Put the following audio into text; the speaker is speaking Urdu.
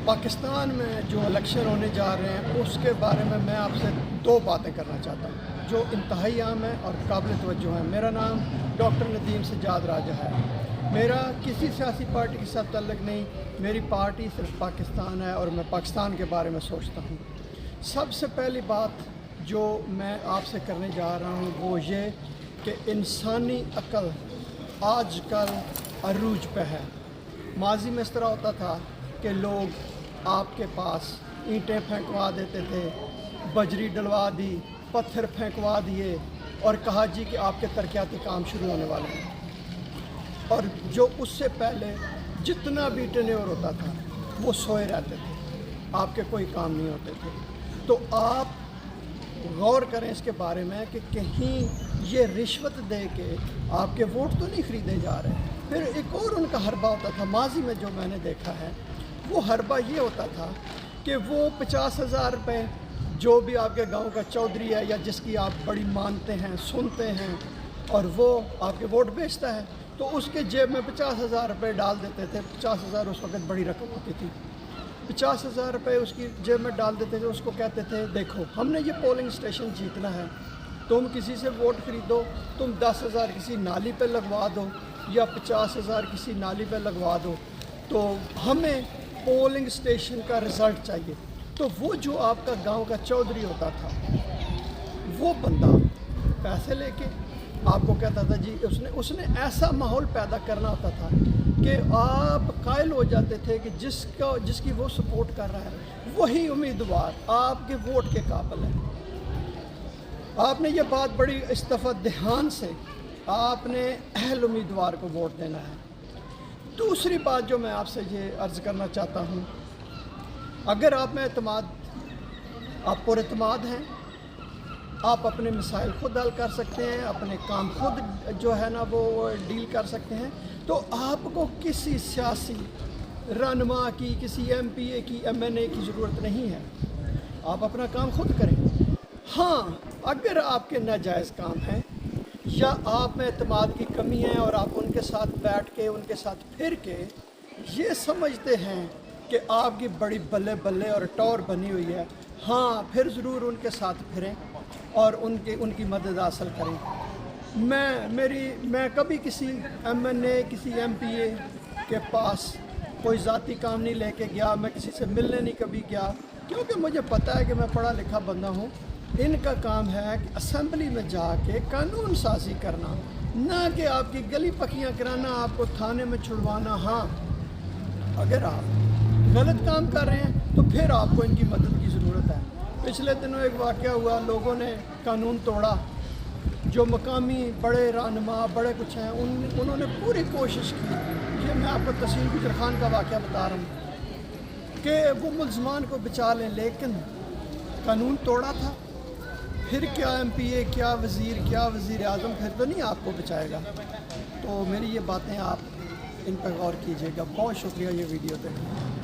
پاکستان میں جو الیکشن ہونے جا رہے ہیں اس کے بارے میں آپ سے دو باتیں کرنا چاہتا ہوں جو انتہائی عام ہے اور قابل توجہ ہے۔ میرا نام ڈاکٹر ندیم سجاد راجہ ہے۔ میرا کسی سیاسی پارٹی کے ساتھ تعلق نہیں، میری پارٹی صرف پاکستان ہے اور میں پاکستان کے بارے میں سوچتا ہوں۔ سب سے پہلی بات جو میں آپ سے کرنے جا رہا ہوں وہ یہ کہ انسانی عقل آج کل عروج پہ ہے۔ ماضی میں اس طرح ہوتا تھا کہ لوگ آپ کے پاس اینٹیں پھینکوا دیتے تھے، بجری ڈلوا دی، پتھر پھینکوا دیے اور کہا جی کہ آپ کے ترقیاتی کام شروع ہونے والے ہیں۔ اور جو اس سے پہلے جتنا بھی ٹینیور ہوتا تھا وہ سوئے رہتے تھے، آپ کے کوئی کام نہیں ہوتے تھے۔ تو آپ غور کریں اس کے بارے میں کہ کہیں یہ رشوت دے کے آپ کے ووٹ تو نہیں خریدے جا رہے۔ پھر ایک اور ان کا حربہ ہوتا تھا ماضی میں جو میں نے دیکھا ہے، وہ حربہ یہ ہوتا تھا کہ وہ 50,000 روپے جو بھی آپ کے گاؤں کا چودھری ہے یا جس کی آپ بڑی مانتے ہیں سنتے ہیں اور وہ آپ کے ووٹ بیچتا ہے تو اس کے جیب میں 50,000 روپے ڈال دیتے تھے۔ 50,000 اس وقت بڑی رقم ہوتی تھی۔ 50,000 روپے اس کی جیب میں ڈال دیتے تھے، اس کو کہتے تھے دیکھو ہم نے یہ پولنگ اسٹیشن جیتنا ہے، تم کسی سے ووٹ خریدو، تم 10,000 کسی نالی پہ لگوا دو یا 50,000 کسی نالی پہ لگوا دو، تو ہمیں پولنگ اسٹیشن کا رزلٹ چاہیے۔ تو وہ جو آپ کا گاؤں کا چودھری ہوتا تھا وہ بندہ پیسے لے کے آپ کو کہتا تھا جی اس نے ایسا ماحول پیدا کرنا ہوتا تھا کہ آپ قائل ہو جاتے تھے کہ جس کی وہ سپورٹ کر رہا ہے وہی امیدوار آپ کے ووٹ کے قابل ہے۔ آپ نے یہ بات بڑی استفا دھیان سے آپ نے اہل امیدوار کو ووٹ دینا ہے۔ دوسری بات جو میں آپ سے یہ عرض کرنا چاہتا ہوں، اگر آپ میں آپ پر اعتماد ہیں، آپ اپنے مسائل خود حل کر سکتے ہیں، اپنے کام خود جو ہے نا وہ ڈیل کر سکتے ہیں، تو آپ کو کسی سیاسی رہنما کی، کسی MP کی، MNA کی ضرورت نہیں ہے۔ آپ اپنا کام خود کریں۔ ہاں، اگر آپ کے ناجائز کام ہیں یا آپ میں اعتماد کی کمی ہے اور آپ ان کے ساتھ بیٹھ کے ان کے ساتھ پھر کے یہ سمجھتے ہیں کہ آپ کی بڑی بلے بلے اور ٹور بنی ہوئی ہے، ہاں پھر ضرور ان کے ساتھ پھریں اور ان کی مدد حاصل کریں۔ میں کبھی کسی MNA کسی MPA کے پاس کوئی ذاتی کام نہیں لے کے گیا، میں کسی سے ملنے نہیں کبھی گیا، کیونکہ مجھے پتہ ہے کہ میں پڑھا لکھا بندہ ہوں۔ ان کا کام ہے کہ اسمبلی میں جا کے قانون سازی کرنا، نہ کہ آپ کی گلی پکیاں کرانا، آپ کو تھانے میں چھڑوانا۔ ہاں، اگر آپ غلط کام کر رہے ہیں تو پھر آپ کو ان کی مدد کی ضرورت ہے۔ پچھلے دنوں ایک واقعہ ہوا، لوگوں نے قانون توڑا، جو مقامی بڑے رہنما بڑے کچھ ہیں انہوں نے پوری کوشش کی، یہ میں آپ کو تحصیل گجر خان کا واقعہ بتا رہا ہوں، کہ وہ ملزمان کو بچا لیں، لیکن قانون توڑا تھا۔ پھر کیا MPA، کیا وزیر اعظم، پھر تو نہیں آپ کو بچائے گا۔ تو میری یہ باتیں آپ ان پر غور کیجیے گا۔ بہت شکریہ یہ ویڈیو دیکھنے۔